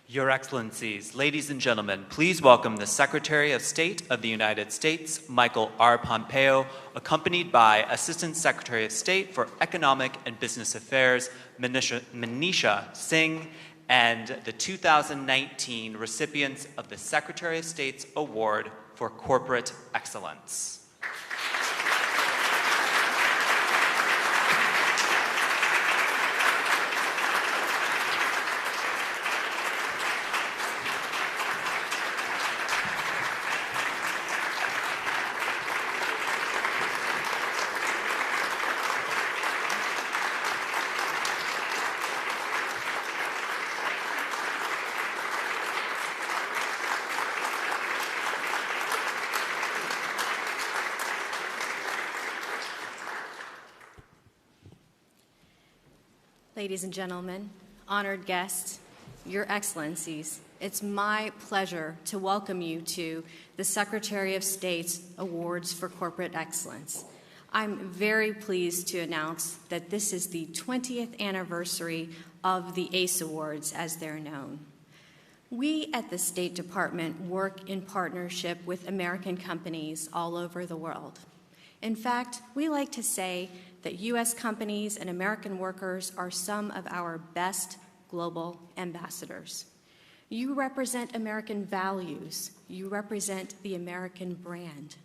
Your Excellencies, ladies and gentlemen, please welcome the Secretary of State of the United States, Michael R. Pompeo, accompanied by Assistant Secretary of State for Economic and Business Affairs, Manisha Singh, and the 2019 recipients of the Secretary of State's Award for Corporate Excellence. Ladies and gentlemen, honored guests, Your Excellencies, it's my pleasure to welcome you to the Secretary of State's Awards for Corporate Excellence. I'm very pleased to announce that this is the 20th anniversary of the ACE Awards, as they're known. We at the State Department work in partnership with American companies all over the world. In fact, we like to say that U.S. companies and American workers are some of our best global ambassadors. You represent American values. You represent the American brand.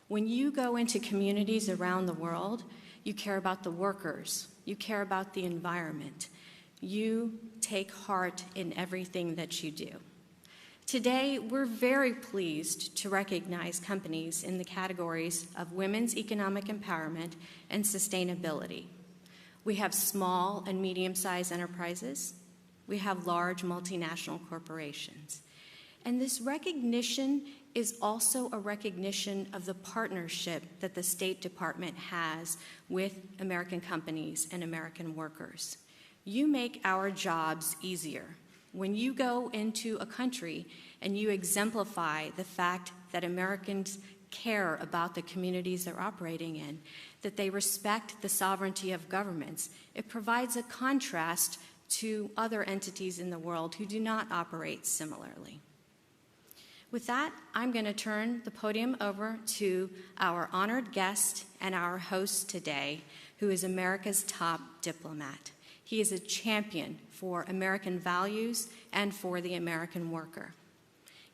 When you go into communities around the world, you care about the workers. You care about the environment. You take heart in everything that you do. Today, we're very pleased to recognize companies in the categories of women's economic empowerment and sustainability. We have small and medium-sized enterprises. We have large multinational corporations. And this recognition is also a recognition of the partnership that the State Department has with American companies and American workers. You make our jobs easier. When you go into a country and you exemplify the fact that Americans care about the communities they're operating in, that they respect the sovereignty of governments, it provides a contrast to other entities in the world who do not operate similarly. With that, I'm going to turn the podium over to our honored guest and our host today, who is America's top diplomat. He is a champion for American values and for the American worker.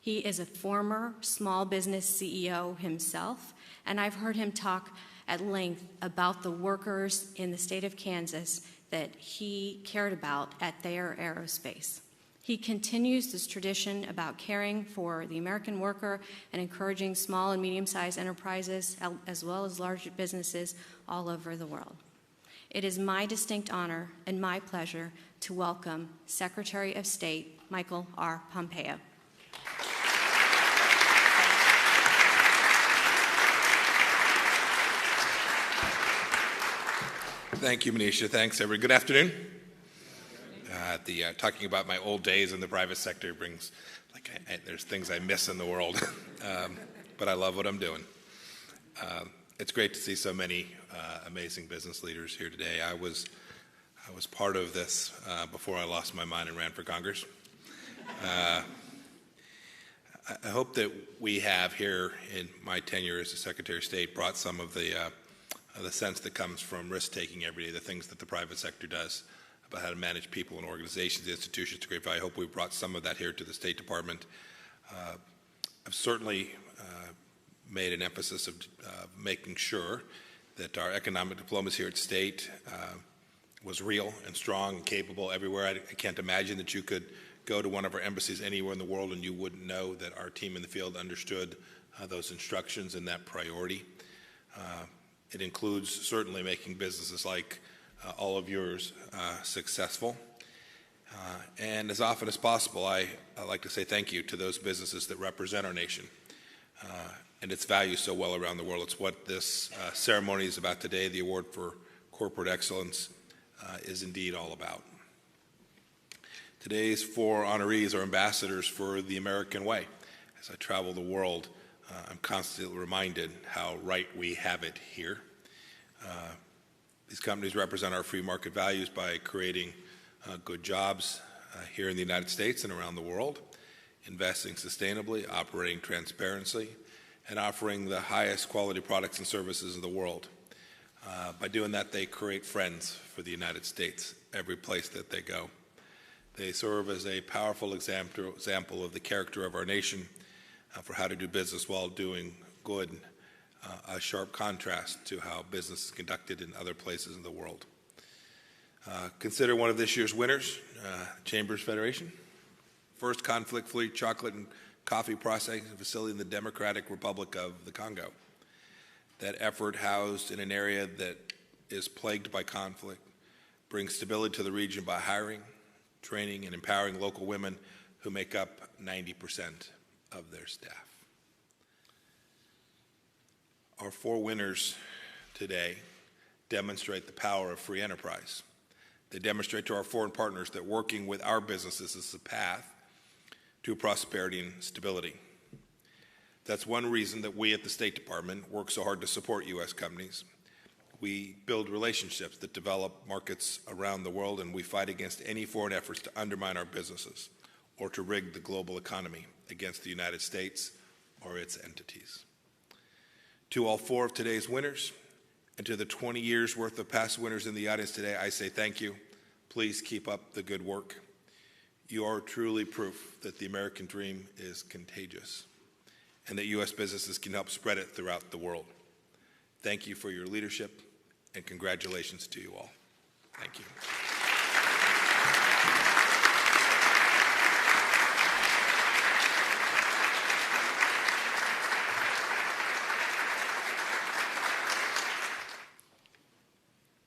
He is a former small business CEO himself, and I've heard him talk at length about the workers in the state of Kansas that he cared about at Thayer Aerospace. He continues this tradition about caring for the American worker and encouraging small and medium-sized enterprises as well as large businesses all over the world. It is my distinct honor and my pleasure to welcome Secretary of State Michael R. Pompeo. Thank you, Manisha. Thanks, everybody. Good afternoon. Talking about my old days in the private sector brings, there's things I miss in the world, but I love what I'm doing. It's great to see so many amazing business leaders here today. I was part of this before I lost my mind and ran for Congress. I hope that we have here in my tenure as a Secretary of State brought some of the sense that comes from risk-taking every day, the things that the private sector does about how to manage people and organizations, institutions to great value. I hope we've brought some of that here to the State Department. I've certainly made an emphasis of making sure that our economic diplomacy here at State was real and strong and capable everywhere. I can't imagine that you could go to one of our embassies anywhere in the world and you wouldn't know that our team in the field understood those instructions and that priority. It includes certainly making businesses like all of yours successful. And as often as possible, I like to say thank you to those businesses that represent our nation and its values so well around the world. It's what this ceremony is about today. The Award for Corporate Excellence is indeed all about. Today's four honorees are ambassadors for the American way. As I travel the world, I'm constantly reminded how right we have it here. These companies represent our free market values by creating good jobs, here in the United States and around the world, investing sustainably, operating transparently, and offering the highest quality products and services in the world. By doing that, they create friends for the United States every place that they go. They serve as a powerful example of the character of our nation for how to do business while doing good, a sharp contrast to how business is conducted in other places in the world. Consider one of this year's winners, Chambers Federation. First conflict-free chocolate and coffee processing facility in the Democratic Republic of the Congo. That effort, housed in an area that is plagued by conflict, brings stability to the region by hiring, training, and empowering local women who make up 90% of their staff. Our 4 winners today demonstrate the power of free enterprise. They demonstrate to our foreign partners that working with our businesses is the path to prosperity and stability. That's one reason that we at the State Department work so hard to support U.S. companies. We build relationships that develop markets around the world, and we fight against any foreign efforts to undermine our businesses or to rig the global economy against the United States or its entities. To all 4 of today's winners, and to the 20 years worth of past winners in the audience today, I say thank you. Please keep up the good work. You are truly proof that the American dream is contagious and that U.S. businesses can help spread it throughout the world. Thank you for your leadership, and congratulations to you all. Thank you.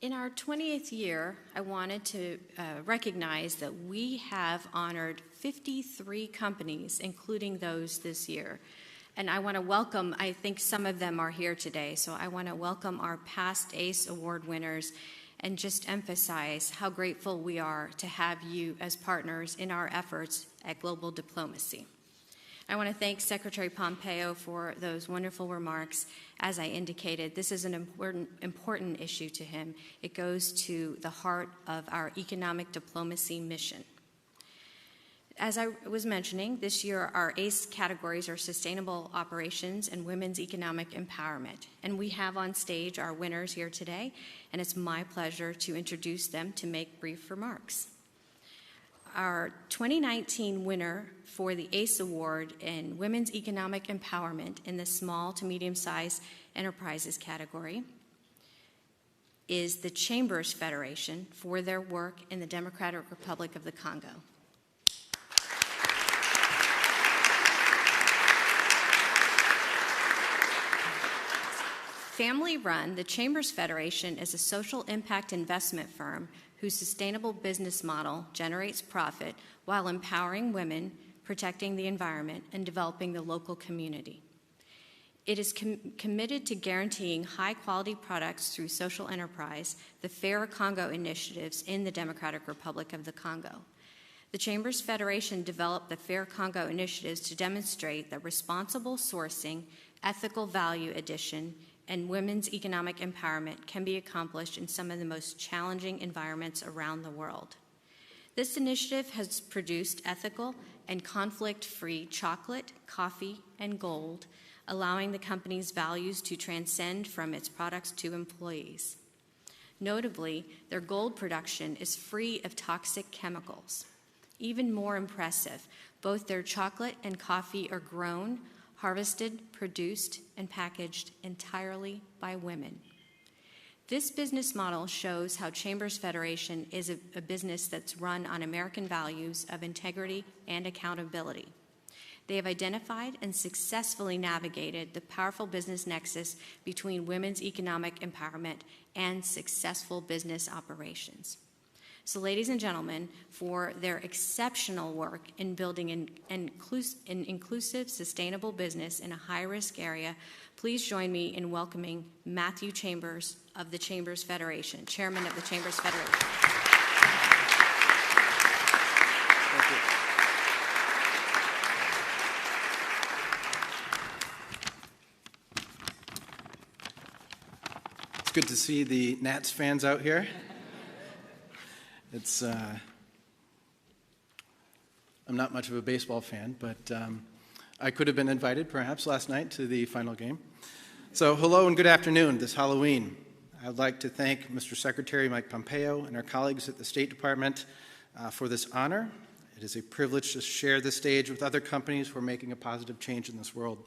In our 20th year, I wanted to recognize that we have honored 53 companies, including those this year. And I want to welcome, I think some of them are here today, so I want to welcome our past ACE Award winners and just emphasize how grateful we are to have you as partners in our efforts at global diplomacy. I want to thank Secretary Pompeo for those wonderful remarks. As I indicated, this is an important issue to him. It goes to the heart of our economic diplomacy mission. As I was mentioning, this year our ACE categories are sustainable operations and women's economic empowerment. And we have on stage our winners here today, and it's my pleasure to introduce them to make brief remarks. Our 2019 winner for the ACE Award in Women's Economic Empowerment in the small to medium-sized enterprises category is the Chambers Federation for their work in the Democratic Republic of the Congo. Family-run, the Chambers Federation is a social impact investment firm whose sustainable business model generates profit while empowering women, protecting the environment, and developing the local community. It is committed to guaranteeing high-quality products through social enterprise, the Fair Congo initiatives in the Democratic Republic of the Congo. The Chambers Federation developed the Fair Congo initiatives to demonstrate that responsible sourcing, ethical value addition, and women's economic empowerment can be accomplished in some of the most challenging environments around the world. This initiative has produced ethical and conflict-free chocolate, coffee, and gold, allowing the company's values to transcend from its products to employees. Notably, their gold production is free of toxic chemicals. Even more impressive, both their chocolate and coffee are grown, harvested, produced, and packaged entirely by women. This business model shows how Chambers Federation is a business that's run on American values of integrity and accountability. They have identified and successfully navigated the powerful business nexus between women's economic empowerment and successful business operations. So, ladies and gentlemen, for their exceptional work in building an inclusive, sustainable business in a high-risk area, please join me in welcoming Matthew Chambers of the Chambers Federation, Chairman of the Chambers Federation. Thank you. It's good to see the Nats fans out here. It's I'm not much of a baseball fan, but I could have been invited perhaps last night to the final game. So hello and good afternoon this Halloween. I'd like to thank Mr. Secretary Mike Pompeo and our colleagues at the State Department for this honor. It is a privilege to share this stage with other companies who are making a positive change in this world.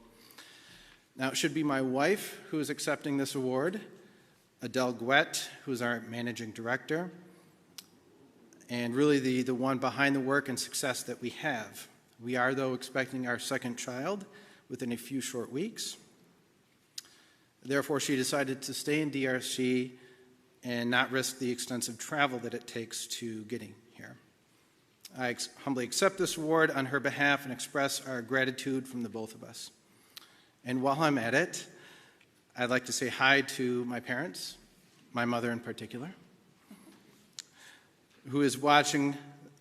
Now, it should be my wife who is accepting this award, Adele Gouet, who is our managing director, and really the one behind the work and success that we have. We are, though, expecting our second child within a few short weeks. Therefore, she decided to stay in DRC and not risk the extensive travel that it takes to getting here. I humbly accept this award on her behalf and express our gratitude from the both of us. And while I'm at it, I'd like to say hi to my parents, my mother in particular, who is watching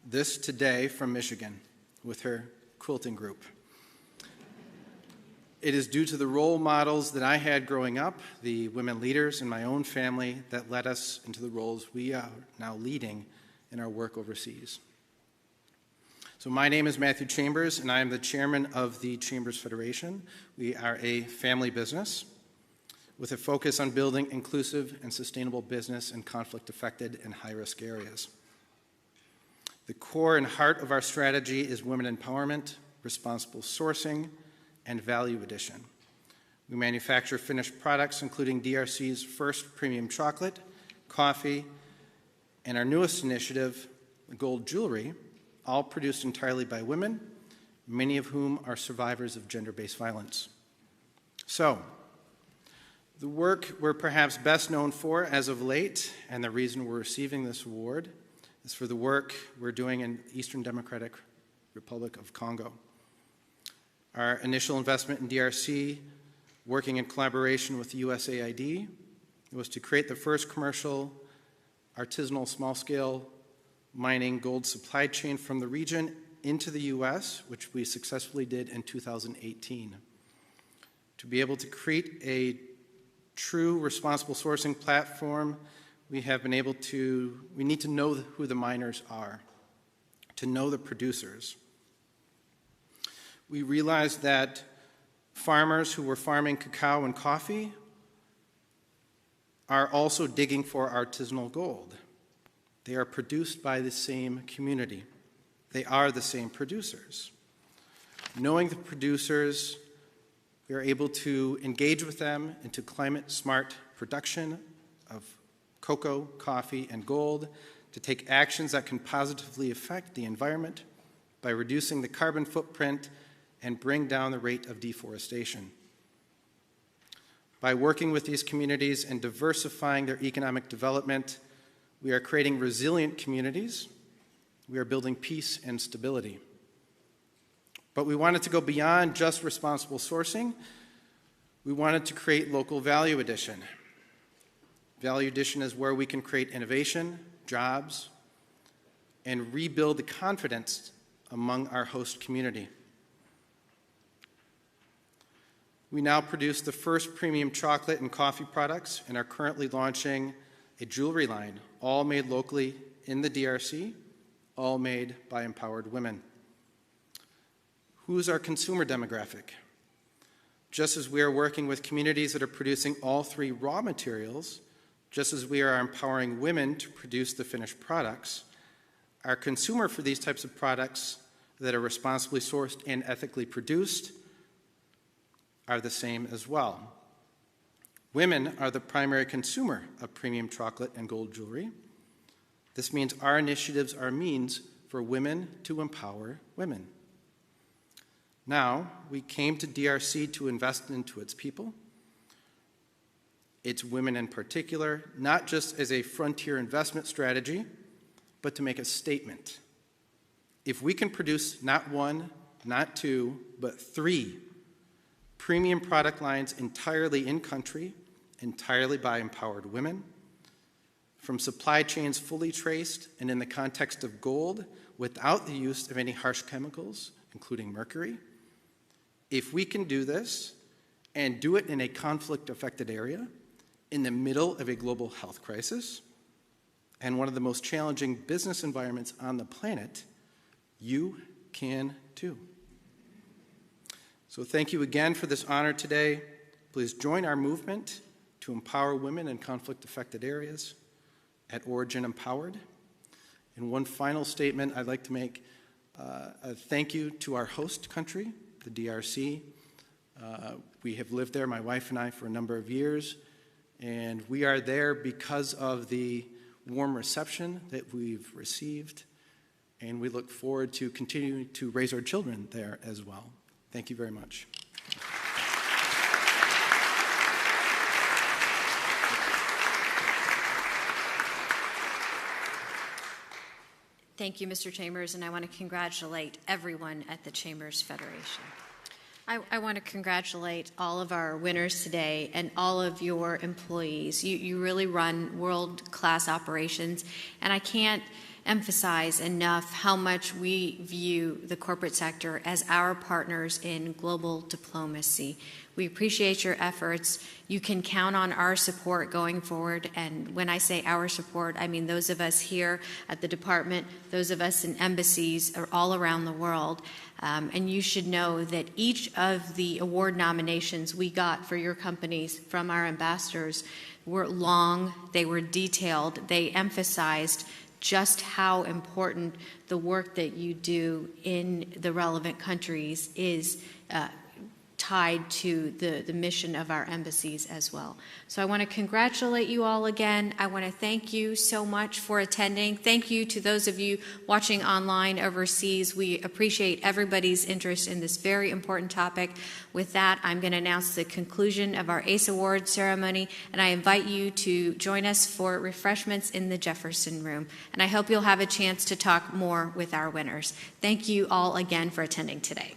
this today from Michigan with her quilting group. It is due to the role models that I had growing up, the women leaders in my own family, that led us into the roles we are now leading in our work overseas. So my name is Matthew Chambers, and I am the chairman of the Chambers Federation. We are a family business with a focus on building inclusive and sustainable business in conflict-affected and high-risk areas. The core and heart of our strategy is women empowerment, responsible sourcing, and value addition. We manufacture finished products, including DRC's first premium chocolate, coffee, and our newest initiative, gold jewelry, all produced entirely by women, many of whom are survivors of gender-based violence. So, the work we're perhaps best known for as of late, and the reason we're receiving this award, is for the work we're doing in the Eastern Democratic Republic of Congo. Our initial investment in DRC, working in collaboration with the USAID, was to create the first commercial, artisanal, small-scale mining gold supply chain from the region into the U.S., which we successfully did in 2018. To be able to create a true responsible sourcing platform, we need to know who the miners are, to know the producers. We realized that farmers who were farming cacao and coffee are also digging for artisanal gold. They are produced by the same community. They are the same producers. Knowing the producers, we are able to engage with them into climate-smart production of cocoa, coffee, and gold, to take actions that can positively affect the environment by reducing the carbon footprint and bring down the rate of deforestation. By working with these communities and diversifying their economic development, we are creating resilient communities. We are building peace and stability. But we wanted to go beyond just responsible sourcing. We wanted to create local value addition. Value addition is where we can create innovation, jobs, and rebuild the confidence among our host community. We now produce the first premium chocolate and coffee products and are currently launching a jewelry line, all made locally in the DRC, all made by empowered women. Who's our consumer demographic? Just as we are working with communities that are producing all three raw materials, just as we are empowering women to produce the finished products, our consumer for these types of products that are responsibly sourced and ethically produced are the same as well. Women are the primary consumer of premium chocolate and gold jewelry. This means our initiatives are means for women to empower women. Now, we came to DRC to invest into its people, its women in particular, not just as a frontier investment strategy, but to make a statement. If we can produce not one, not two, but three premium product lines entirely in-country, entirely by empowered women, from supply chains fully traced and in the context of gold without the use of any harsh chemicals, including mercury, if we can do this and do it in a conflict-affected area, in the middle of a global health crisis, and one of the most challenging business environments on the planet, you can too. So thank you again for this honor today. Please join our movement to empower women in conflict-affected areas at Origin Empowered. And one final statement I'd like to make, a thank you to our host country, the DRC. We have lived there, my wife and I, for a number of years, and we are there because of the warm reception that we've received, and we look forward to continuing to raise our children there as well. Thank you very much. Thank you, Mr. Chambers, and I want to congratulate everyone at the Chambers Federation. I want to congratulate all of our winners today and all of your employees. You really run world-class operations, and I can't emphasize enough how much we view the corporate sector as our partners in global diplomacy. We appreciate your efforts. You can count on our support going forward, and when I say our support, I mean those of us here at the department, those of us in embassies all around the world. And you should know that each of the award nominations we got for your companies from our ambassadors were long, they were detailed, they emphasized just how important the work that you do in the relevant countries is tied to the mission of our embassies as well. So I want to congratulate you all again. I want to thank you so much for attending. Thank you to those of you watching online overseas. We appreciate everybody's interest in this very important topic. With that, I'm going to announce the conclusion of our ACE Award ceremony, and I invite you to join us for refreshments in the Jefferson Room. And I hope you'll have a chance to talk more with our winners. Thank you all again for attending today.